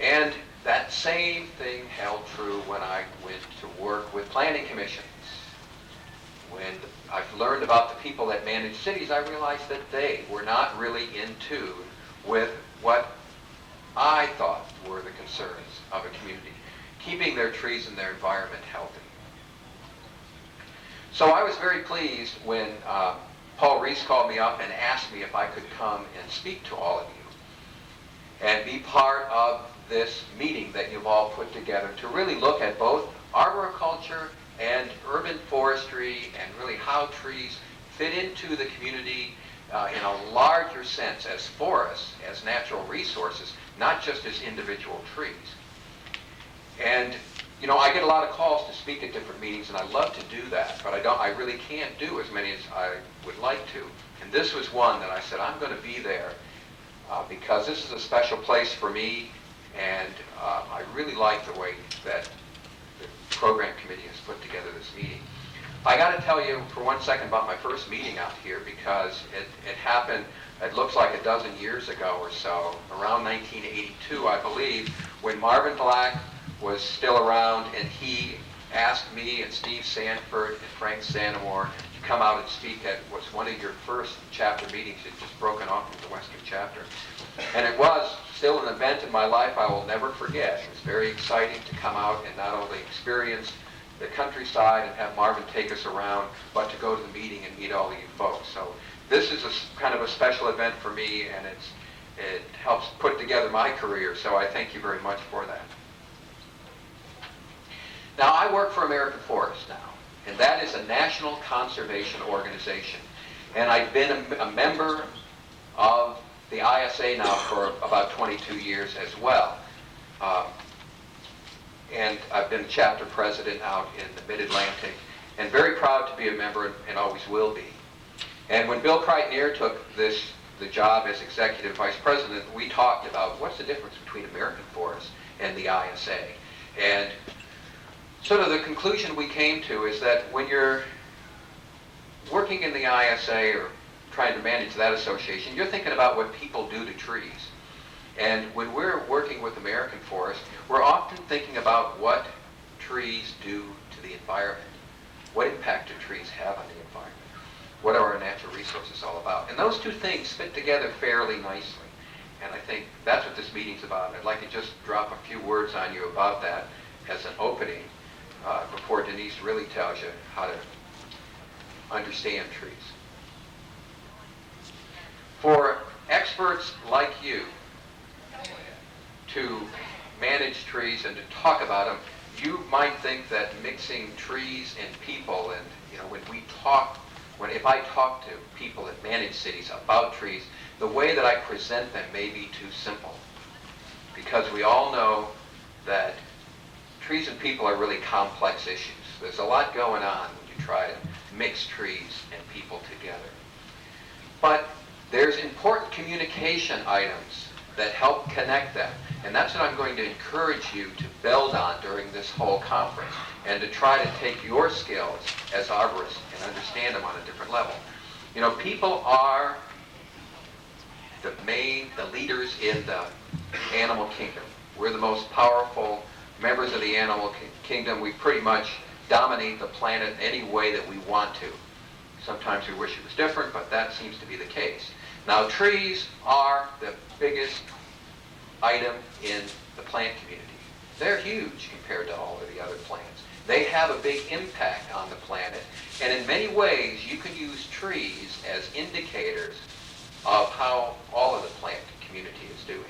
And that same thing held true when I went to work with planning commissions. When I've learned about the people that manage cities, I realized that they were not really in tune with what I thought were the concerns of a community, keeping their trees and their environment healthy. So I was very pleased when Paul Reese called me up and asked me if I could come and speak to all of you and be part of this meeting that you've all put together to really look at both arboriculture and urban forestry and really how trees fit into the community in a larger sense as forests, as natural resources, not just as individual trees. And you know, I get a lot of calls to speak at different meetings, and I love to do that, but I really can't do as many as I would like to. And this was one that I said, I'm going to be there because this is a special place for me, and I really like the way that the program committee has put together this meeting. I got to tell you for 1 second about my first meeting out here, because it happened, it looks like a dozen years ago or so, around 1982, I believe, when Marvin Black was still around, and he asked me and Steve Sanford and Frank Sanamore to come out and speak at what's one of your first chapter meetings. It just broken off from the Western chapter. And it was still an event in my life I will never forget. It was very exciting to come out and not only experience the countryside and have Marvin take us around, but to go to the meeting and meet all of you folks. So this is kind of a special event for me, and it helps put together my career, so I thank you very much for that. Now, I work for American Forest now, and that is a national conservation organization. And I've been a member of the ISA now for about 22 years as well. And I've been chapter president out in the Mid-Atlantic, and very proud to be a member and always will be. And when Bill Crichton took the job as executive vice president, we talked about what's the difference between American Forest and the ISA. And sort of the conclusion we came to is that when you're working in the ISA or trying to manage that association, you're thinking about what people do to trees. And when we're working with American Forest, we're often thinking about what trees do to the environment. What impact do trees have on the environment? What are our natural resources all about? And those two things fit together fairly nicely. And I think that's what this meeting's about. I'd like to just drop a few words on you about that as an opening before Denise really tells you how to understand trees. For experts like you to manage trees and to talk about them, you might think that mixing trees and people, and you know, if I talk to people that manage cities about trees, the way that I present them may be too simple, because we all know that trees and people are really complex issues. There's a lot going on when you try to mix trees and people together. But there's important communication items that help connect them. And that's what I'm going to encourage you to build on during this whole conference, and to try to take your skills as arborists and understand them on a different level. You know, people are the leaders in the animal kingdom. We're the most powerful members of the animal kingdom. We pretty much dominate the planet any way that we want to. Sometimes we wish it was different, but that seems to be the case. Now, trees are the biggest item in the plant community. They're huge compared to all of the other plants. They have a big impact on the planet, and in many ways you can use trees as indicators of how all of the plant community is doing.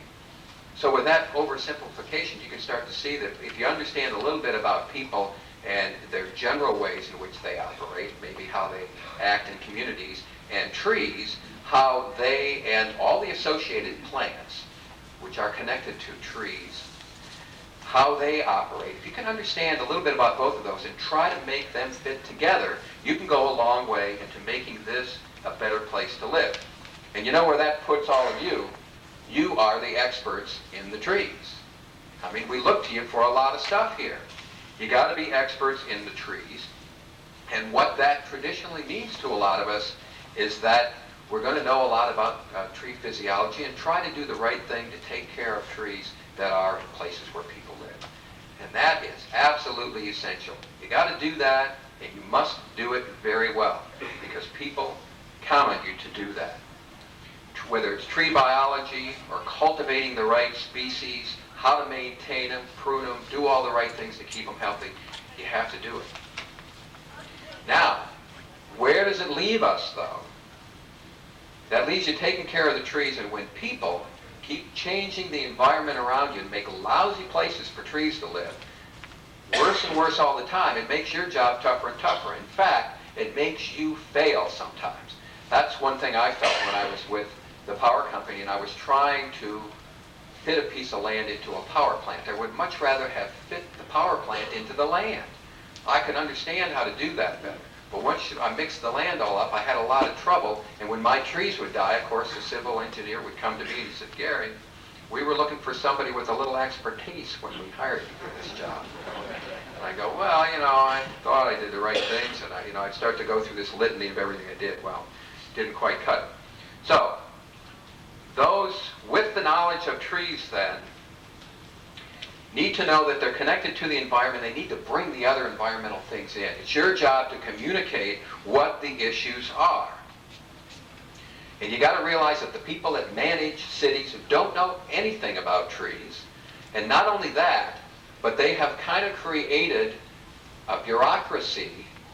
So with that oversimplification, you can start to see that if you understand a little bit about people and their general ways in which they operate, maybe how they act in communities, and trees, how they and all the associated plants, which are connected to trees, how they operate. If you can understand a little bit about both of those and try to make them fit together, you can go a long way into making this a better place to live. And you know where that puts all of you? You are the experts in the trees. I mean, we look to you for a lot of stuff here. You got to be experts in the trees. And what that traditionally means to a lot of us is that we're going to know a lot about tree physiology and try to do the right thing to take care of trees that are in places where people live. And that is absolutely essential. You got to do that, and you must do it very well, because people count on you to do that. Whether it's tree biology or cultivating the right species, how to maintain them, prune them, do all the right things to keep them healthy, you have to do it. Now, where does it leave us, though? That leaves you taking care of the trees, and when people keep changing the environment around you and make lousy places for trees to live, worse and worse all the time, it makes your job tougher and tougher. In fact, it makes you fail sometimes. That's one thing I felt when I was with the power company and I was trying to fit a piece of land into a power plant. I would much rather have fit the power plant into the land. I could understand how to do that better. But once I mixed the land all up, I had a lot of trouble, and when my trees would die, of course, the civil engineer would come to me and said, "Gary, we were looking for somebody with a little expertise when we hired you for this job." And I go, "Well, I thought I did the right things," and I'd start to go through this litany of everything I did. Well, didn't quite cut it. So, those with the knowledge of trees then need to know that they're connected to the environment. They need to bring the other environmental things in. It's your job to communicate what the issues are. And you got to realize that the people that manage cities don't know anything about trees. And not only that, but they have kind of created a bureaucracy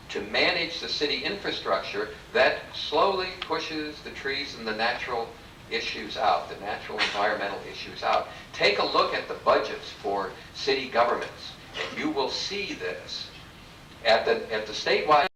to manage the city infrastructure that slowly pushes the trees and the natural issues out, the natural environmental issues out. Take a look at the budgets for city governments, and you will see this. At the statewide